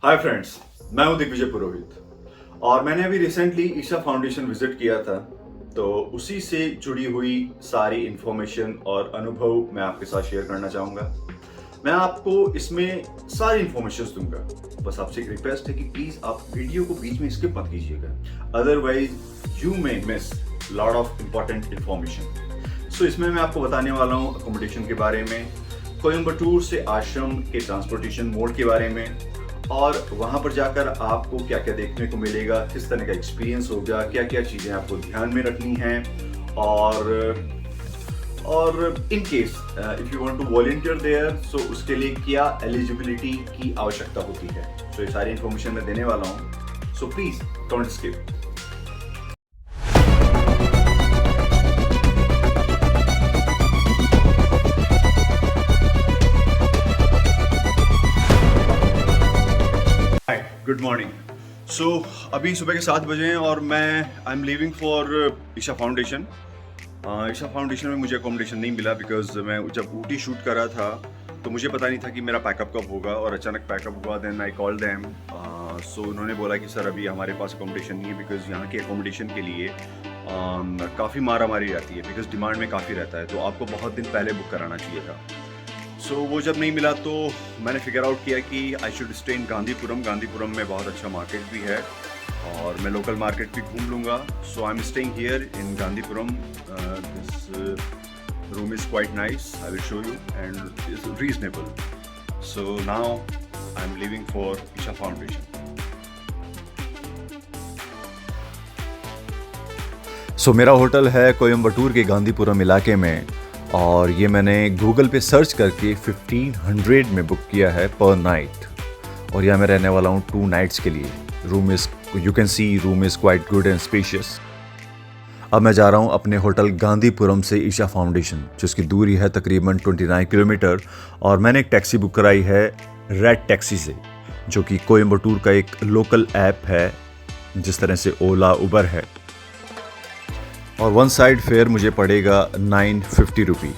Hi friends, मैं हूं दिग्विजय पुरोहित और मैंने अभी रिसेंटली ईशा फाउंडेशन विजिट किया था। तो उसी से जुड़ी हुई सारी इंफॉर्मेशन और अनुभव मैं आपके साथ शेयर करना चाहूँगा। मैं आपको इसमें सारी इंफॉर्मेशंस दूंगा। बस आपसे एक रिक्वेस्ट है कि प्लीज़ आप वीडियो को बीच में स्किप मत कीजिएगा, otherwise you may miss lot of important information. So इसमें मैं आपको बताने वाला हूँ अकोमोडेशन के बारे में, कोयम्बटूर से आश्रम के ट्रांसपोर्टेशन मोड के बारे में, और वहां पर जाकर आपको क्या क्या देखने को मिलेगा, किस तरह का एक्सपीरियंस होगा, क्या क्या चीज़ें आपको ध्यान में रखनी हैं, और in case if you want to volunteer there, so उसके लिए क्या एलिजिबिलिटी की आवश्यकता होती है। सो ये सारी इन्फॉर्मेशन मैं देने वाला हूँ। So please don't skip. Hi, good morning. So अभी सुबह के 7 बजे हैं और मैं I am leaving for Isha foundation. Isha foundation में मुझे अकोमोडेशन नहीं मिला बिकॉज मैं जब ऊटी शूट कर रहा था तो मुझे पता नहीं था कि मेरा पैकअप कब होगा, और अचानक पैकअप हुआ। Then I call them. So उन्होंने बोला कि सर अभी हमारे पास अकोमोडेशन नहीं है बिकॉज यहाँ के अकोमोडेशन के लिए काफ़ी मारा मारी रहती है, बिकॉज डिमांड में काफ़ी रहता है, तो आपको बहुत दिन पहले बुक कराना चाहिए था। सो वो जब नहीं मिला तो मैंने फिगर आउट किया कि I should stay in Gandhipuram. Gandhipuram में बहुत अच्छा मार्केट भी है और मैं लोकल मार्केट भी घूम लूँगा। So I am staying here in Gandhipuram. This room is quite nice, I will show you, and is reasonable. So now I am living for Isha Foundation. So मेरा होटल है कोयम्बटूर के गांधीपुरम इलाके में, और ये मैंने गूगल पे सर्च करके 1500 में बुक किया है पर नाइट, और यहाँ मैं रहने वाला हूँ 2 नाइट्स के लिए। Room is, you can see room is quite good and spacious. अब मैं जा रहा हूँ अपने होटल गांधीपुरम से ईशा फाउंडेशन, जिसकी दूरी है तकरीबन 29 किलोमीटर, और मैंने एक टैक्सी बुक कराई है रेड टैक्सी से, जो कि कोयम्बटूर का एक लोकल ऐप है, जिस तरह से ओला उबर है। और 1 साइड फेयर मुझे पड़ेगा 950 रुपी।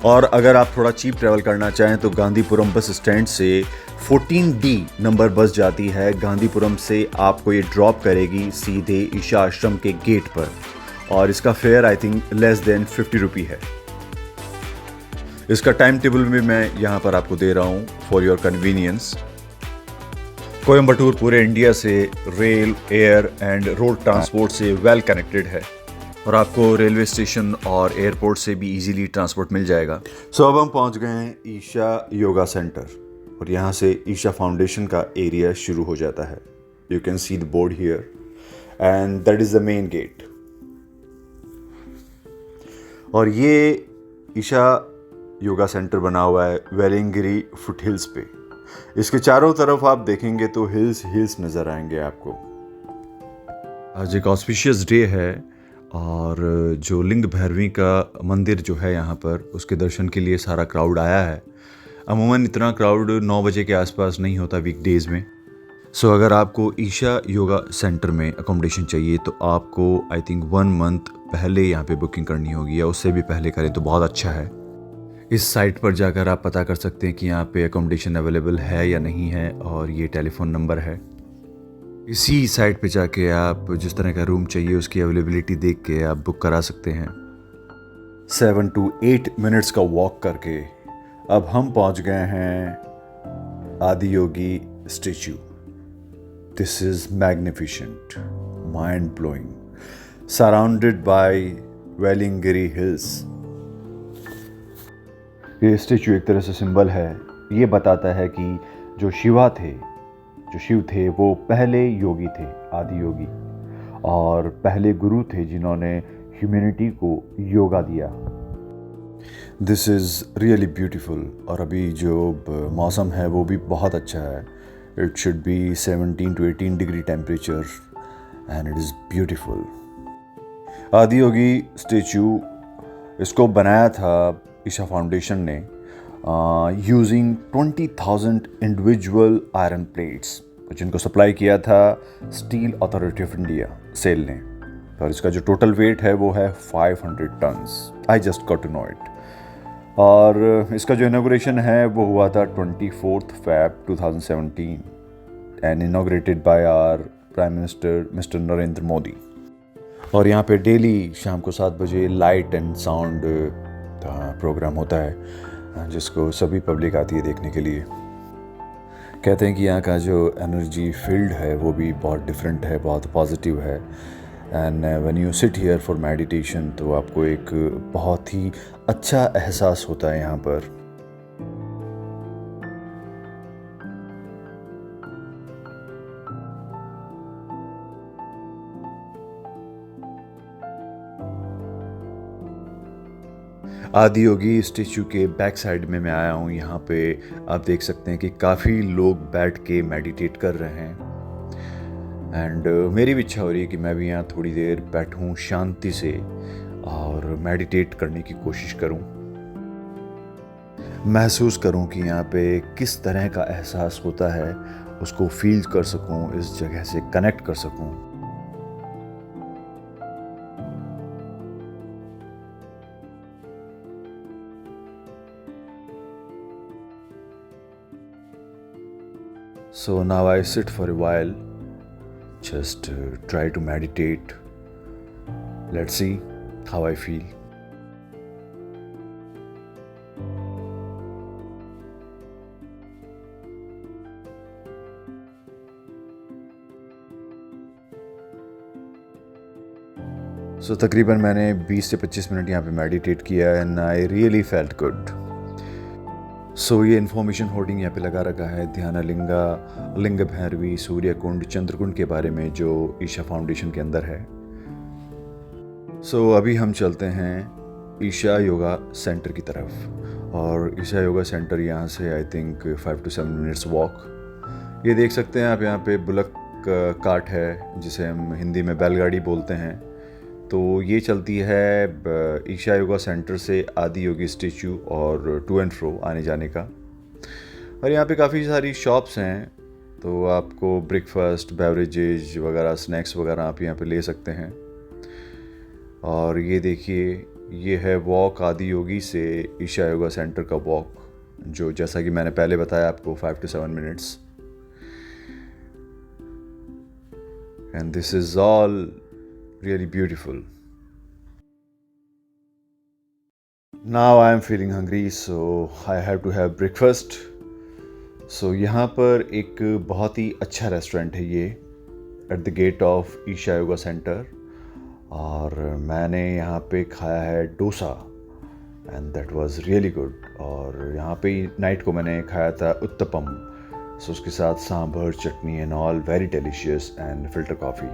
और अगर आप थोड़ा चीप ट्रैवल करना चाहें तो गांधीपुरम बस स्टैंड से 14D नंबर बस जाती है। गांधीपुरम से आपको ये ड्रॉप करेगी सीधे ईशा आश्रम के गेट पर, और इसका fair I think less than 50 रुपी है। इसका टाइम टेबल भी मैं यहाँ पर आपको दे रहा हूँ फॉर योर कन्वीनियंस। कोयम्बटूर पूरे इंडिया से rail, air and road transport से वेल कनेक्टेड है, और आपको रेलवे स्टेशन और एयरपोर्ट से भी इजीली ट्रांसपोर्ट मिल जाएगा। सो अब हम पहुंच गए हैं ईशा योगा सेंटर, और यहाँ से ईशा फाउंडेशन का एरिया शुरू हो जाता है। You can see the board here, and that is the main gate. और ये ईशा योगा सेंटर बना हुआ है वेलिंगगिरी फुट हिल्स पे। इसके चारों तरफ आप देखेंगे तो हिल्स हिल्स नज़र आएंगे आपको। आज एक ऑस्पिशियस डे है, और जो लिंग भैरवी का मंदिर जो है यहाँ पर, उसके दर्शन के लिए सारा क्राउड आया है। अमूमन इतना क्राउड 9 बजे के आसपास नहीं होता वीकडेज़ में। सो अगर आपको ईशा योगा सेंटर में अकोमोडेशन चाहिए तो आपको आई थिंक 1 मंथ पहले यहाँ पे बुकिंग करनी होगी, या उससे भी पहले करें तो बहुत अच्छा है। इस साइट पर जाकर आप पता कर सकते हैं कि यहाँ पे अकोमोडेशन अवेलेबल है या नहीं है, और ये टेलीफोन नंबर है। इसी साइट पे जाके आप जिस तरह का रूम चाहिए उसकी अवेलेबिलिटी देख के आप बुक करा सकते हैं। 7 to 8 मिनट्स का वॉक करके अब हम पहुँच गए हैं Adiyogi statue. This is magnificent, mind blowing, surrounded by Velliangiri hills. ये स्टेचू एक तरह से सिंबल है। ये बताता है कि जो शिव थे वो पहले योगी थे, आदि योगी, और पहले गुरु थे जिन्होंने ह्यूमैनिटी को योगा दिया। This is really beautiful. और अभी जो मौसम है वो भी बहुत अच्छा है। It should be 17 to 18 degree temperature, and it is beautiful. Adi Yogi statue इसको बनाया था ईशा फाउंडेशन ने यूजिंग 20,000 इंडिविजुअल आयरन प्लेट्स, जिनको सप्लाई किया था steel authority of India SAIL ने। और इसका जो टोटल वेट है वो है 500 tons. I just got to know it. और इसका जो इनाग्रेशन है वो हुआ था 24 Feb 2017 and inaugurated by our prime minister mister Narendra Modi. और यहाँ पे डेली शाम को 7 बजे लाइट एंड साउंड प्रोग्राम होता है जिसको सभी पब्लिक आती है देखने के लिए। कहते हैं कि यहाँ का जो एनर्जी फील्ड है वो भी बहुत डिफरेंट है, बहुत पॉजिटिव है। And when you sit here for meditation तो आपको एक बहुत ही अच्छा एहसास होता है यहाँ पर। आदि योगी स्टेचू के बैक साइड में मैं आया हूँ। यहाँ पे आप देख सकते हैं कि काफ़ी लोग बैठ के मेडिटेट कर रहे हैं एंड मेरी भी इच्छा हो रही है कि मैं भी यहाँ थोड़ी देर बैठूँ शांति से और मेडिटेट करने की कोशिश करूँ, महसूस करूँ कि यहाँ पे किस तरह का एहसास होता है, उसको फील कर सकूँ, इस जगह से कनेक्ट कर सकूँ। So now I sit for a while, just try to meditate. Let's see how I feel. So तकरीबन मैंने 20 से 25 मिनट यहाँ पे मेडिटेट किया and I really felt good. So ये इन्फॉर्मेशन होर्डिंग यहाँ पे लगा रखा है ध्यानलिंगा, लिंग भैरवी, सूर्य कुंड, चंद्रकुंड के बारे में जो ईशा फाउंडेशन के अंदर है। सो अभी हम चलते हैं ईशा योगा सेंटर की तरफ और ईशा योगा सेंटर यहाँ से I think 5 to 7 minutes walk. ये देख सकते हैं आप, यहाँ पे बुलक कार्ट है जिसे हम हिंदी में बैलगाड़ी बोलते हैं। तो ये चलती है ईशा योगा सेंटर से आदि योगी स्टेचू और टू एंड फ्रो आने जाने का। और यहाँ पे काफ़ी सारी शॉप्स हैं, तो आपको ब्रेकफास्ट, बेवरेजेज वगैरह, स्नैक्स वगैरह आप यहाँ पे ले सकते हैं। और ये देखिए, ये है वॉक आदि योगी से ईशा योगा सेंटर का वॉक, जो जैसा कि मैंने पहले बताया आपको 5 to 7 minutes. And this is all really beautiful. Now I am feeling hungry, so I have to have breakfast. So यहाँ पर एक बहुत ही अच्छा रेस्टोरेंट है ये, at the gate of Isha yoga centre. और मैंने यहाँ पे खाया है dosa and that was really good. और यहाँ पे नाइट को मैंने खाया था उत्तपम, सो उसके साथ sambar, chutney and all, very delicious, and filter coffee.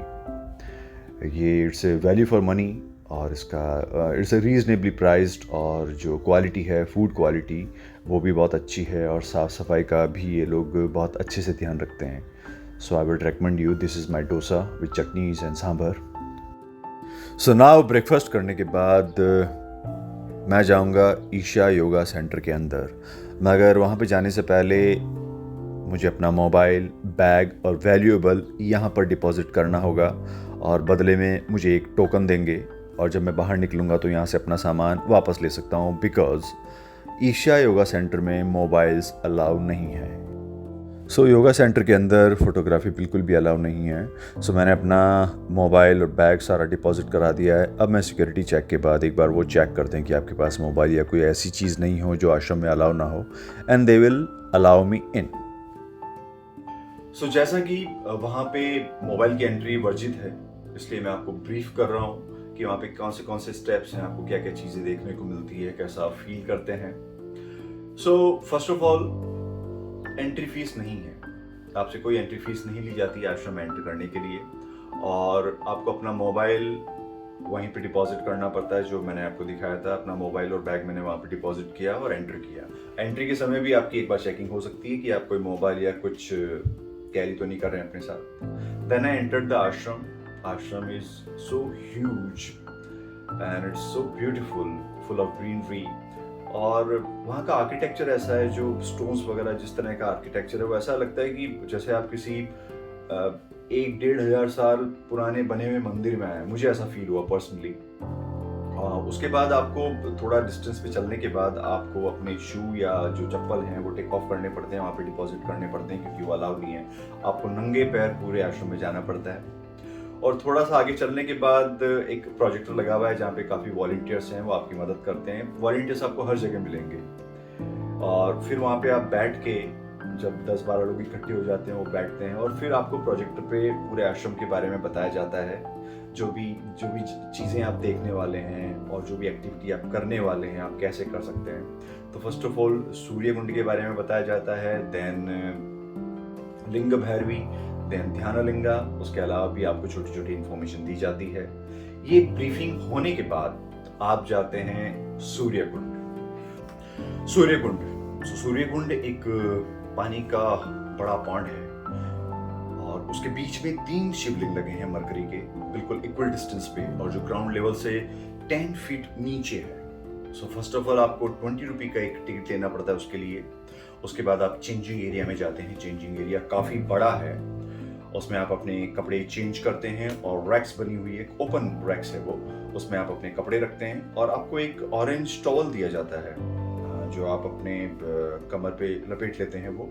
ये it's a value for money और इसका इट्स ए रीजनेबली प्राइस्ड, और जो क्वालिटी है, फूड क्वालिटी, वो भी बहुत अच्छी है और साफ़ सफाई का भी ये लोग बहुत अच्छे से ध्यान रखते हैं। So I would recommend you, this is my dosa with chutneys and sambar. So now breakfast करने के बाद मैं जाऊंगा ईशा योगा सेंटर के अंदर, मगर वहाँ पे जाने से पहले मुझे अपना मोबाइल, बैग और वैल्यूएबल यहाँ पर डिपॉजिट करना होगा और बदले में मुझे एक टोकन देंगे। और जब मैं बाहर निकलूँगा तो यहाँ से अपना सामान वापस ले सकता हूँ, बिकॉज़ ईशा योगा सेंटर में मोबाइल्स अलाउ नहीं है। सो योगा सेंटर के अंदर फोटोग्राफी बिल्कुल भी अलाउ नहीं है। सो मैंने अपना मोबाइल और बैग सारा डिपॉजिट करा दिया है। अब मैं सिक्योरिटी चेक के बाद एक बार वो चेक करते हैं कि आपके पास मोबाइल या कोई ऐसी चीज़ नहीं हो जो आश्रम में अलाउ ना हो, and they will allow me in. So जैसा कि वहाँ पे मोबाइल की एंट्री वर्जित है, इसलिए मैं आपको ब्रीफ कर रहा हूँ कि वहाँ पे कौन से स्टेप्स हैं, आपको क्या क्या चीज़ें देखने को मिलती है, कैसा आप फील करते हैं। सो first of all, entry fees नहीं है, आपसे कोई एंट्री फीस नहीं ली जाती है आश्रम में एंटर करने के लिए। और आपको अपना मोबाइल वहीं पे डिपॉजिट करना पड़ता है, जो मैंने आपको दिखाया था। अपना मोबाइल और बैग मैंने वहाँ पे डिपॉजिट किया और एंटर किया। एंट्री के समय भी आपकी एक बार चेकिंग हो सकती है कि आप कोई मोबाइल या कुछ कैरी तो नहीं कर रहे हैं अपने साथ। देन आई एंटर्ड द आश्रम। आश्रम is so huge and it's so beautiful, full of greenery. और वहाँ का आर्किटेक्चर ऐसा है, जो स्टोन्स वगैरह जिस तरह का आर्किटेक्चर है, वो ऐसा लगता है कि जैसे आप किसी 1-1.5 हज़ार साल पुराने बने हुए मंदिर में आए। मुझे ऐसा फील हुआ पर्सनली। उसके बाद आपको थोड़ा डिस्टेंस पे चलने के बाद आपको अपने शू या जो चप्पल हैं वो टेक ऑफ करने पड़ते हैं, वहाँ पे डिपॉजिट करने पड़ते हैं क्योंकि वो अलाउ नहीं है। आपको नंगे पैर पूरे आश्रम में जाना पड़ता है। और थोड़ा सा आगे चलने के बाद एक प्रोजेक्टर लगा हुआ है जहाँ पे काफ़ी वॉलंटियर्स हैं, वो आपकी मदद करते हैं। वॉलंटियर्स आपको हर जगह मिलेंगे और फिर वहाँ पे आप बैठ के, जब 10-12 लोग इकट्ठे हो जाते हैं वो बैठते हैं और फिर आपको प्रोजेक्टर पे पूरे आश्रम के बारे में बताया जाता है। जो भी चीज़ें आप देखने वाले हैं और जो भी एक्टिविटी आप करने वाले हैं आप कैसे कर सकते हैं। तो फर्स्ट ऑफ ऑल सूर्य कुंड के बारे में बताया जाता है, देन लिंग भैरवी, देन ध्यानलिंगा। उसके अलावा भी आपको छोटी छोटी इंफॉर्मेशन दी जाती है। ये ब्रीफिंग होने के बाद आप जाते हैं सूर्य कुंड। सूर्य कुंड एक पानी का बड़ा पॉन्ड है और उसके बीच में 3 शिवलिंग लगे हैं मरकरी के, बिल्कुल इक्वल डिस्टेंस पे, और जो ग्राउंड लेवल से 10 फीट नीचे है। सो फर्स्ट ऑफ ऑल आपको 20 रुपये का एक टिकट लेना पड़ता है उसके लिए। उसके बाद आप चेंजिंग एरिया में जाते हैं। चेंजिंग एरिया काफ़ी बड़ा है, उसमें आप अपने कपड़े चेंज करते हैं और रैक्स बनी हुई है, ओपन रैक्स है वो, उसमें आप अपने कपड़े रखते हैं और आपको एक ऑरेंज टॉवल दिया जाता है जो आप अपने कमर पे लपेट लेते हैं वो।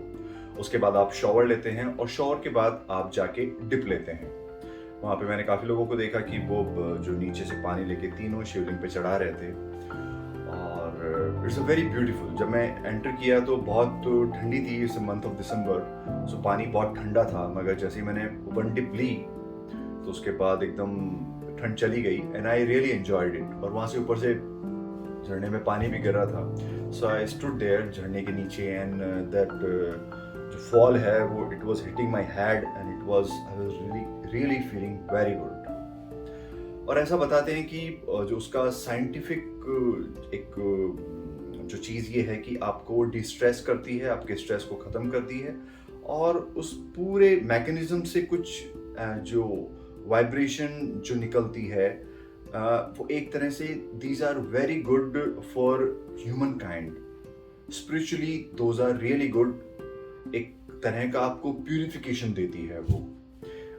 उसके बाद आप शॉवर लेते हैं और शॉवर के बाद आप जाके डिप लेते हैं। वहाँ पे मैंने काफ़ी लोगों को देखा कि वो जो नीचे से पानी लेके तीनों शिवलिंग पे चढ़ा रहे थे और इट्स अ वेरी ब्यूटीफुल। जब मैं एंटर किया तो बहुत ठंडी थी, इस मंथ ऑफ दिसंबर, सो पानी बहुत ठंडा था, मगर जैसे ही मैंने वन डिप ली तो उसके बाद एकदम ठंड चली गई and I really enjoyed it. और वहाँ से ऊपर से झरने में पानी भी गिर रहा था, सो आई स्टूड देयर झरने के नीचे एंड दैट जो फॉल है वो it was hitting my head and it was I was really feeling very good. और ऐसा बताते हैं कि जो उसका साइंटिफिक एक जो चीज़ ये है कि आपको डिस्ट्रेस करती है, आपके स्ट्रेस को ख़त्म करती है और उस पूरे मैकेनिज्म से कुछ जो वाइब्रेशन जो निकलती है वो एक तरह से these are very good for humankind. Spiritually those are really good, एक तरह का आपको प्यूरिफिकेशन देती है वो।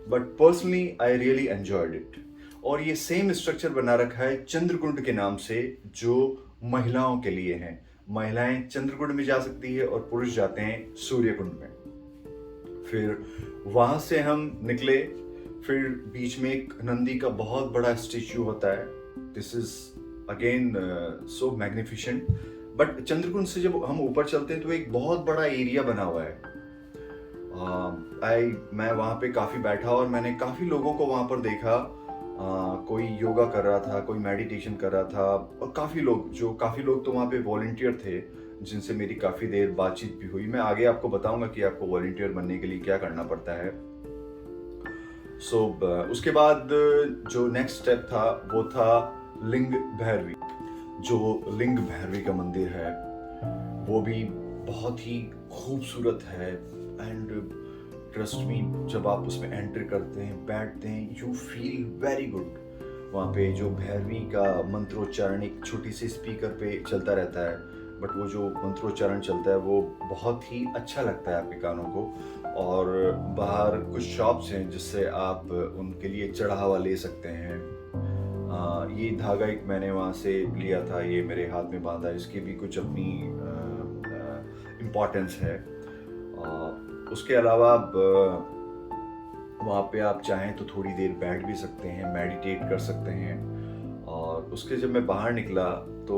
But personally I really enjoyed it. और ये सेम स्ट्रक्चर बना रखा है चंद्रकुंड के नाम से, जो महिलाओं के लिए है। महिलाएं चंद्रकुंड में जा सकती है और पुरुष जाते हैं सूर्य कुंड में। फिर वहां से हम निकले, फिर बीच में एक नंदी का बहुत बड़ा स्टेच्यू होता है। This is again so magnificent. But Chandrakund से जब हम ऊपर चलते हैं तो एक बहुत बड़ा एरिया बना हुआ है। मैं वहाँ पे काफ़ी बैठा और मैंने काफ़ी लोगों को वहाँ पर देखा। कोई योगा कर रहा था, कोई मेडिटेशन कर रहा था और काफ़ी लोग तो वहाँ पे वॉलंटियर थे जिनसे मेरी काफ़ी देर बातचीत भी हुई। मैं आगे आपको बताऊंगा कि आपको वॉलंटियर बनने के लिए क्या करना पड़ता है। उसके बाद जो नेक्स्ट स्टेप था वो था लिंग भैरवी। जो लिंग भैरवी का मंदिर है वो भी बहुत ही खूबसूरत है एंड ट्रस्ट मी, जब आप उसमें एंटर करते हैं, बैठते हैं, यू फील वेरी गुड। वहाँ पे जो भैरवी का मंत्रोच्चारण एक छोटी सी स्पीकर पे चलता रहता है, बट वो जो मंत्रोच्चारण चलता है वो बहुत ही अच्छा लगता है आपके कानों को। और बाहर कुछ शॉप्स हैं जिससे आप उनके लिए चढ़ावा ले सकते हैं। ये धागा एक मैंने वहाँ से लिया था, ये मेरे हाथ में बांधा, इसकी भी कुछ अपनी इम्पोर्टेंस है। उसके अलावा वहाँ पे आप चाहें तो थोड़ी देर बैठ भी सकते हैं, मेडिटेट कर सकते हैं। और उसके जब मैं बाहर निकला तो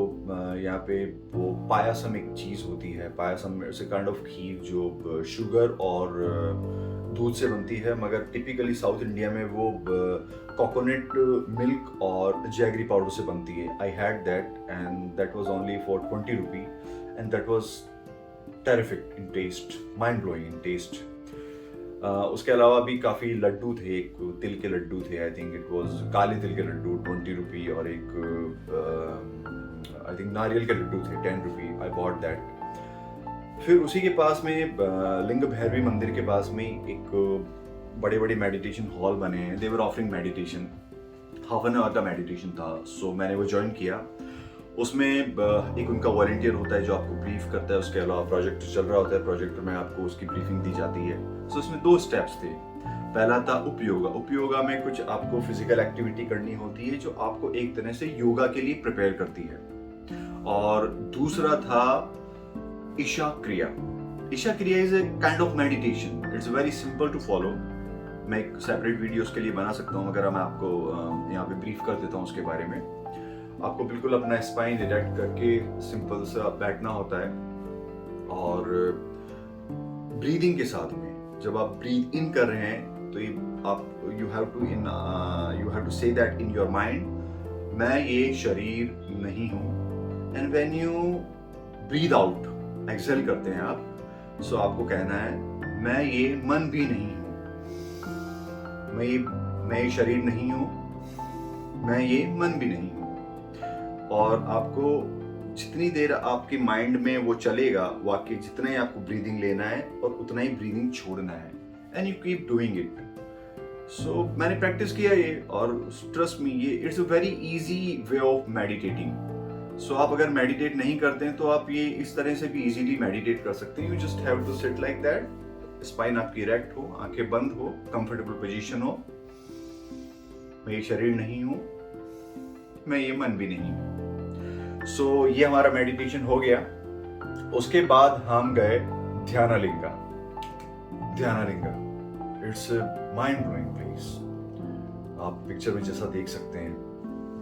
यहाँ पे वो पायासम एक चीज़ होती है। पायासम इट्स काइंड ऑफ खीर जो शुगर और दूध से बनती है, मगर टिपिकली साउथ इंडिया में वो कोकोनट मिल्क और जैगरी पाउडर से बनती है। I had that and that was only for 20 rupee and that was terrific in taste, mind blowing in taste. उसके अलावा भी काफ़ी लड्डू थे, एक तिल के लड्डू थे, आई थिंक इट वाज काले तिल के लड्डू 20 रुपी, और एक आई थिंक नारियल के लड्डू थे 10 रुपी। I bought that. फिर उसी के पास में लिंग भैरवी मंदिर के पास में एक बड़े बड़े मेडिटेशन हॉल बने हैं। They were offering meditation, half an hour का मेडिटेशन था। सो मैंने वो ज्वाइन किया। उसमें एक उनका वॉलंटियर होता है जो आपको ब्रीफ करता है। उसके अलावा प्रोजेक्ट चल रहा होता है, प्रोजेक्ट में आपको उसकी ब्रीफिंग दी जाती है। सो इसमें 2 स्टेप्स थे। पहला था उपयोगा। उपयोगा में कुछ आपको फिजिकल एक्टिविटी करनी होती है जो आपको एक तरह से योगा के लिए प्रिपेयर करती है। और दूसरा था Isha Kriya. Isha Kriya is a kind of meditation, it's very simple to follow. मैं एक सेपरेट वीडियो उसके लिए बना सकता हूँ, अगर मैं आपको यहाँ पे ब्रीफ कर देता हूँ उसके बारे में। आपको बिल्कुल अपना स्पाइन रिलैक्स करके सिंपल सा बैठना होता है, और ब्रीदिंग के साथ में जब आप ब्रीथ इन कर रहे हैं तो ये आप you have to say that in your mind, मैं ये शरीर नहीं हूँ। And when you breathe out, exhale करते हैं आप, सो आपको कहना है मैं ये मन भी नहीं हूँ, मैं ये शरीर नहीं हूँ, मैं ये मन भी नहीं हूँ। और आपको जितनी देर आपके माइंड में वो चलेगा, वाकई जितना ही आपको ब्रीदिंग लेना है और उतना ही ब्रीदिंग छोड़ना है, and you keep doing it. So मैंने प्रैक्टिस किया ये, और ट्रस्ट मी, ये it's a very easy way of meditating. So आप अगर मेडिटेट नहीं करते हैं तो आप ये इस तरह से भी इजीली मेडिटेट कर सकते हैं। You just have to sit like that, spine आपकी इरेक्ट हो, आंखें बंद हो, कंफर्टेबल पोजीशन हो। मैं ये शरीर नहीं हूं, मैं ये मन भी नहीं हूं। सो ये हमारा मेडिटेशन हो गया। उसके बाद हम गए ध्यानालिंगा। ध्यानालिंगा इट्स माइंड ब्लोइंग प्लेस। आप पिक्चर में जैसा देख सकते हैं,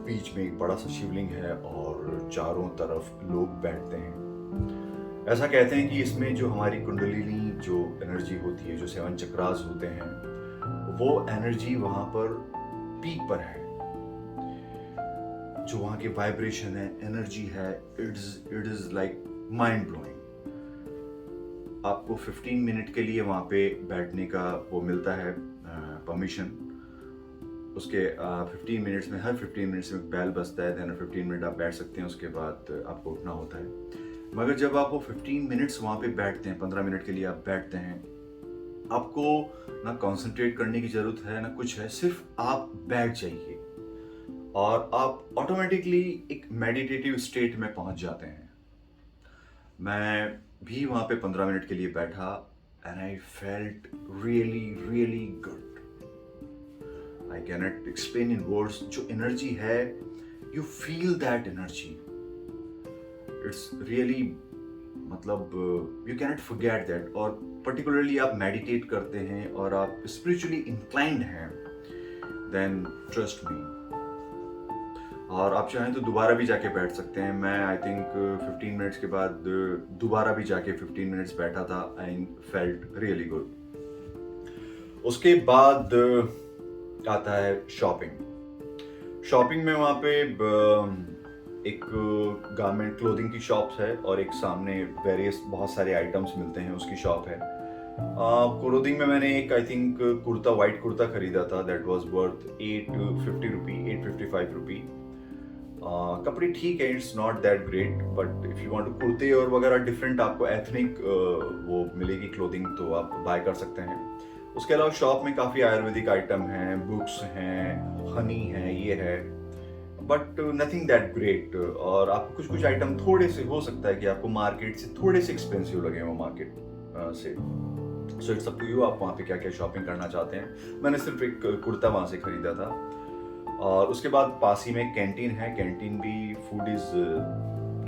बीच में एक बड़ा सा शिवलिंग है और चारों तरफ लोग बैठते हैं। ऐसा कहते हैं कि इसमें जो हमारी कुंडलिनी जो एनर्जी होती है, जो 7 चक्रास होते हैं, वो एनर्जी वहां पर पीक पर है। जो वहां की वाइब्रेशन है, एनर्जी है, it is like mind blowing. आपको 15 मिनट के लिए वहां पे बैठने का वो मिलता है परमिशन। उसके 15 मिनट्स में, हर 15 मिनट्स में बेल बजता है, देन 15 मिनट आप बैठ सकते हैं, उसके बाद आपको उठना होता है। मगर जब आप वो 15 मिनट्स वहाँ पे बैठते हैं, 15 मिनट के लिए आप बैठते हैं, आपको ना कंसंट्रेट करने की जरूरत है ना कुछ है, सिर्फ आप बैठ जाइए और आप ऑटोमेटिकली एक मेडिटेटिव स्टेट में पहुंच जाते हैं। मैं भी वहाँ पे 15 मिनट के लिए बैठा, and I felt really really good. I can not explain in words. जो एनर्जी है, you feel that energy, it's really, मतलब यू कैनट फॉरगेट दैट। और पर्टिकुलरली आप मेडिटेट करते हैं और आप स्पिरिचुअली इंक्लाइंड हैं, देन ट्रस्ट मी। और आप चाहें तो दोबारा भी जाके बैठ सकते हैं। मैं आई थिंक 15 मिनट्स के बाद दोबारा भी जाके 15 मिनट्स बैठा था, आई फेल्ट रियली गुड। उसके बाद आता है शॉपिंग। शॉपिंग में वहाँ पे एक गारमेंट क्लोथिंग की शॉप है और एक सामने वेरियस बहुत सारे आइटम्स मिलते हैं, उसकी शॉप है। क्लोथिंग में मैंने एक I think kurta, white kurta खरीदा था, that was worth 850 rupee, 855 rupee. कपड़े ठीक है, it's not that great, but if you want to कुर्ते और वगैरह डिफरेंट आपको एथनिक वो मिलेगी क्लोथिंग, तो आप बाय कर सकते हैं। उसके अलावा शॉप में काफ़ी आयुर्वेदिक आइटम हैं, बुक्स हैं, हनी है, ये है, बट नथिंग दैट ग्रेट। और आपको कुछ कुछ आइटम थोड़े से हो सकता है कि आपको मार्केट से थोड़े से एक्सपेंसिव लगे वो मार्केट से। So it's up to you, आप वहाँ पे क्या क्या शॉपिंग करना चाहते हैं। मैंने सिर्फ एक कुर्ता वहाँ से खरीदा था। और उसके बाद पास ही में कैंटीन है, कैंटीन भी food is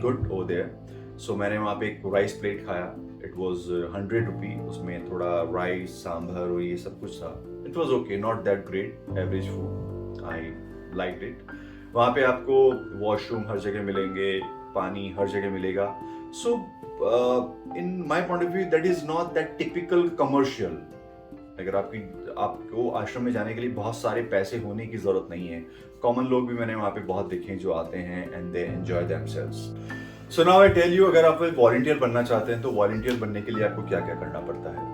good over there. So मैंने वहाँ पे एक राइस प्लेट खाया, इट वॉज 100 रुपी। उसमें थोड़ा राइस, सांभर और ये सब कुछ था। It was okay, not that great, average food, I like it. वहाँ पे आपको वॉशरूम हर जगह मिलेंगे, पानी हर जगह मिलेगा। So in my point of view that is not that typical commercial. अगर आपको आश्रम में जाने के लिए बहुत सारे पैसे होने की जरूरत नहीं है। कॉमन लोग भी मैंने वहाँ पे बहुत देखे हैं जो आते हैं and they enjoy themselves. So now I tell you, अगर आप वॉलंटियर बनना चाहते हैं तो वॉलंटियर बनने के लिए आपको क्या क्या करना पड़ता है।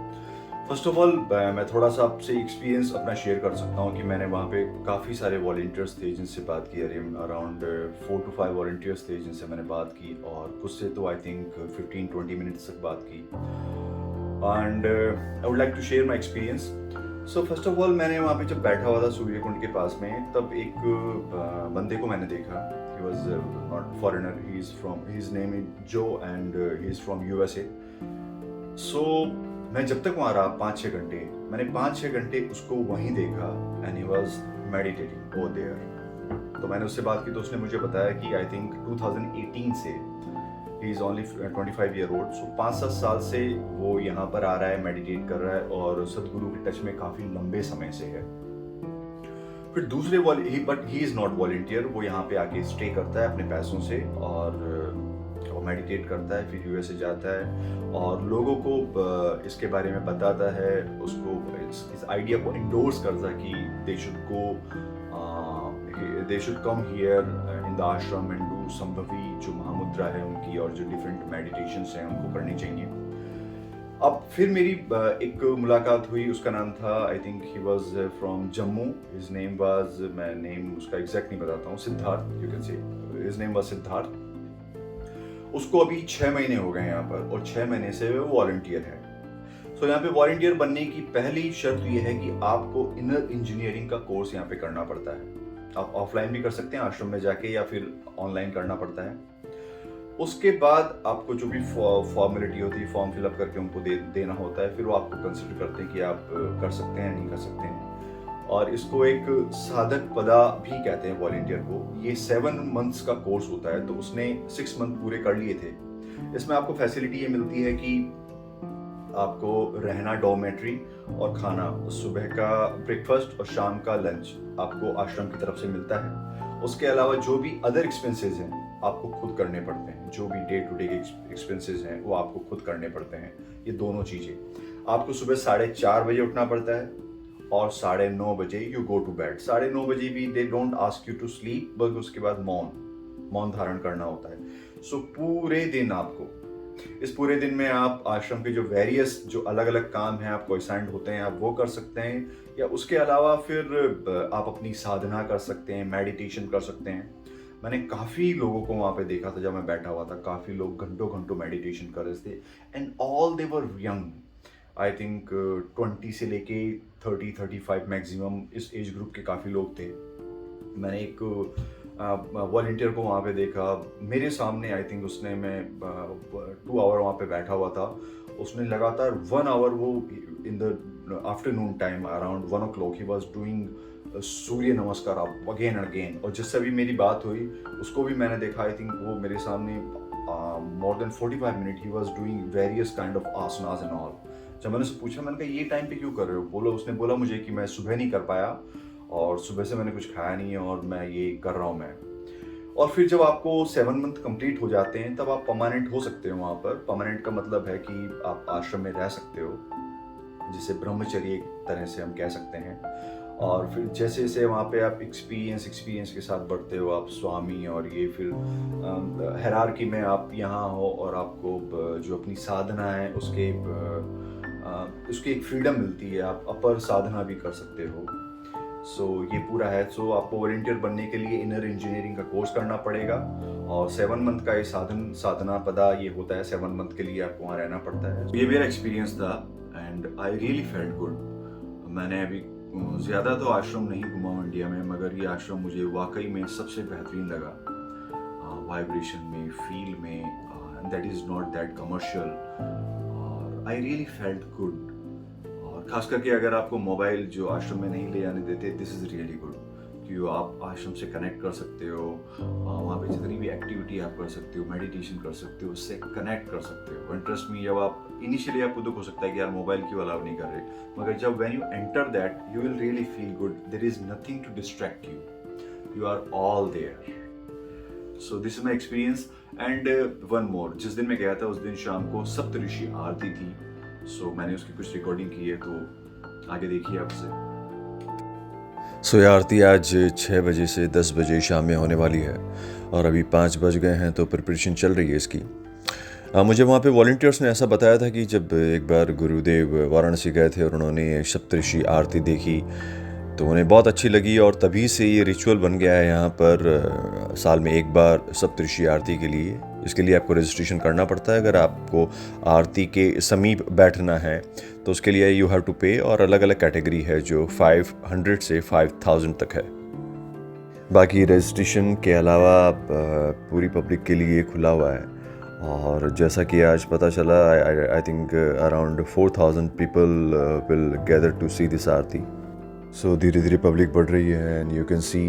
फर्स्ट ऑफ ऑल मैं थोड़ा सा आपसे एक्सपीरियंस अपना शेयर कर सकता हूँ कि मैंने वहाँ पे काफ़ी सारे वॉलंटियर्स थे जिनसे बात की। अराउंड 4 to 5 वॉलंटियर्स थे जिनसे मैंने बात की, और कुछ से तो आई थिंक 15-20 मिनट्स तक बात की। And I would like to share my experience. So first of all मैंने वहाँ पे जब बैठा हुआ था सूर्य कुंड के पास में, तब एक बंदे को मैंने देखा। He was not foreigner, his name is Joe and he is from USA। So मैं जब तक वहाँ रहा 5-6 घंटे, मैंने 5-6 घंटे उसको वहीं देखा and he was meditating over there. तो मैंने उससे बात की तो उसने मुझे बताया कि आई थिंक 2018 से he is only 25 year old, so 5-7 साल से वो यहाँ पर आ रहा है, मेडिटेट कर रहा है और सदगुरु के टच में काफ़ी लंबे समय से है। फिर दूसरे but he is not volunteer, वो यहाँ पे आके स्टे करता है अपने पैसों से और मेडिटेट करता है, फिर यूएसए जाता है और लोगों को इसके बारे में बताता है, उसको इस आइडिया को इंडोर्स करता है कि they should come here in the आश्रम एंड डू संभवी जो महामुद्रा है उनकी और जो डिफरेंट मेडिटेशंस हैं उनको करनी चाहिए। अब फिर मेरी एक मुलाकात हुई, उसका नाम था I think he was from Jammu, his name was, मैं नेम उसका एग्जैक्ट नहीं बताता हूँ, Siddharth, you can say his name was Siddharth. उसको अभी 6 महीने हो गए यहाँ पर और 6 महीने से वो वॉलंटियर है। सो यहाँ पे वॉलंटियर बनने की पहली शर्त ये है कि आपको इनर इंजीनियरिंग का कोर्स यहाँ पे करना पड़ता है। आप ऑफलाइन भी कर सकते हैं आश्रम में जाके या फिर ऑनलाइन करना पड़ता है। उसके बाद आपको जो भी फॉर्मेलिटी होती है, फॉर्म फिलअप करके उनको देना होता है, फिर वो आपको कंसिडर करते हैं कि आप कर सकते हैं नहीं कर सकते हैं। और इसको एक साधक पदा भी कहते हैं वॉलंटियर को। ये 7 मंथ्स का कोर्स होता है, तो उसने 6 मंथ पूरे कर लिए थे। इसमें आपको फैसिलिटी ये मिलती है कि आपको रहना डॉर्मेट्री और खाना, सुबह का ब्रेकफास्ट और शाम का लंच आपको आश्रम की तरफ से मिलता है। उसके अलावा जो भी अदर एक्सपेंसेस हैं आपको खुद करने पड़ते हैं, जो भी डे टू डे के एक्सपेंसेस हैं वो आपको खुद करने पड़ते हैं। ये दोनों चीज़ें आपको सुबह 4:30 बजे उठना पड़ता है और 9:30 बजे यू गो टू बेड। 9:30 बजे भी they don't ask you to sleep, बल्कि उसके बाद मौन धारण करना होता है। सो पूरे दिन आपको, इस पूरे दिन में आप आश्रम के जो वेरियस जो अलग अलग काम हैं आपको असाइंड होते हैं, आप वो कर सकते हैं, या उसके अलावा फिर आप अपनी साधना कर सकते हैं, मेडिटेशन कर सकते हैं। मैंने काफ़ी लोगों को वहाँ पे देखा था जब मैं बैठा हुआ था, काफ़ी लोग घंटों घंटों मेडिटेशन कर रहे थे and all they were young. I think 20 से लेके 30-35 मैक्सिमम इस एज ग्रुप के काफ़ी लोग थे। मैंने एक वॉलंटियर को वहाँ पे देखा, मेरे सामने आई थिंक उसने, मैं 2 आवर वहाँ पे बैठा हुआ था, उसने लगातार 1 आवर वो in the afternoon time around 1 o'clock he was doing Surya namaskar again and again. और जिससे भी मेरी बात हुई उसको भी मैंने देखा, आई थिंक वो मेरे सामने more than 45 minute he was doing various kind of asanas and all. जब मैंने उससे पूछा, मैंने कहा ये टाइम पे क्यों कर रहे हो, उसने बोला मुझे कि मैं सुबह नहीं कर पाया और सुबह से मैंने कुछ खाया नहीं है और मैं ये कर रहा हूँ मैं। और फिर जब आपको 7 मंथ कंप्लीट हो जाते हैं तब आप परमानेंट हो सकते हो वहाँ पर। परमानेंट का मतलब है कि आप आश्रम में रह सकते हो, जिसे ब्रह्मचर्य एक तरह से हम कह सकते हैं। और फिर जैसे जैसे वहाँ पे आप एक्सपीरियंस के साथ बढ़ते हो, आप स्वामी और ये फिर हायरार्की में आप यहाँ हो और आपको जो अपनी साधना है उसकी एक फ्रीडम मिलती है, आप अपर साधना भी कर सकते हो। सो ये पूरा है। सो आपको वॉलंटियर बनने के लिए इनर इंजीनियरिंग का कोर्स करना पड़ेगा और 7 मंथ का ये साधना पदा ये होता है, 7 मंथ के लिए आपको वहाँ रहना पड़ता है। ये मेरा एक्सपीरियंस था and I really felt good. मैंने अभी ज़्यादा तो आश्रम नहीं घुमा हूँ इंडिया में, मगर ये आश्रम मुझे वाकई में सबसे बेहतरीन लगा, वाइब्रेशन में, फील में, and that is not that commercial, और आई रियली फेल्ट गुड। और खास करके अगर आपको मोबाइल जो आश्रम में नहीं ले जाने देते, दिस इज़ रियली गुड, क्योंकि आप आश्रम से कनेक्ट कर सकते हो, वहाँ पे जितनी भी एक्टिविटी आप कर सकते हो, मेडिटेशन कर सकते हो, उससे कनेक्ट कर सकते हो। इंटरेस्ट में जब आप इनिशियली आपको दुख हो सकता है कि यार मोबाइल क्यों अलाउ नहीं कर रहे, मगर जब when you enter that you will really feel good, there is nothing to distract you, you are all there. So this is my experience. And one more, जिस दिन मैं गया था उस दिन शाम को सप्तऋषि आरती थी, सो मैंने उसकी कुछ रिकॉर्डिंग की है, तो आगे देखिए आपसे। सो ये आरती आज 6 बजे से 10 बजे शाम में होने वाली है और अभी 5 बज गए हैं, तो प्रिपरेशन चल रही है इसकी। मुझे वहाँ पे वॉलंटियर्स ने ऐसा बताया था कि जब एक बार गुरुदेव वाराणसी गए थे और उन्होंने सप्तऋषि आरती देखी तो उन्हें बहुत अच्छी लगी, और तभी से ये रिचुअल बन गया है यहाँ पर साल में एक बार सप्तऋषि आरती के लिए। इसके लिए आपको रजिस्ट्रेशन करना पड़ता है। अगर आपको आरती के समीप बैठना है तो उसके लिए यू हैव टू पे, और अलग अलग कैटेगरी है जो 500 से 5000 तक है। बाकी रजिस्ट्रेशन के अलावा पूरी पब्लिक के लिए खुला हुआ है। और जैसा कि आज पता चला, I think around 4,000 people will gather to see this aarti. So धीरे धीरे पब्लिक बढ़ रही है and you can see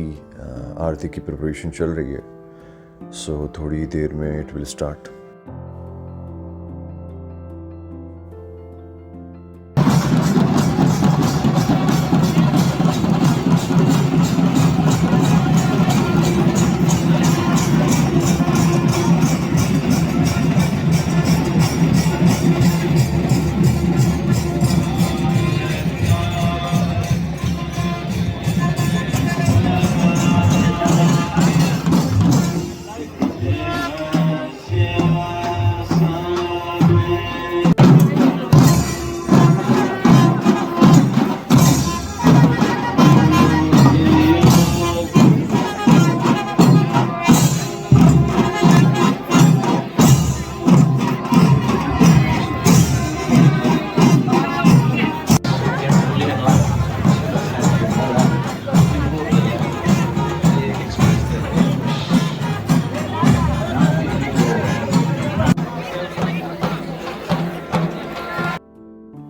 aarti की प्रिपरेशन चल रही है. सो थोड़ी देर में इट विल स्टार्ट.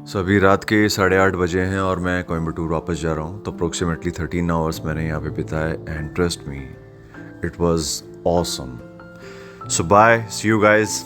सो अभी रात के 8:30 बजे हैं और मैं कोयम्बटूर वापस जा रहा हूँ. तो अप्रोक्सीमेटली 13 आवर्स मैंने यहाँ पे बिताए and trust me, it was awesome. So bye, see you guys.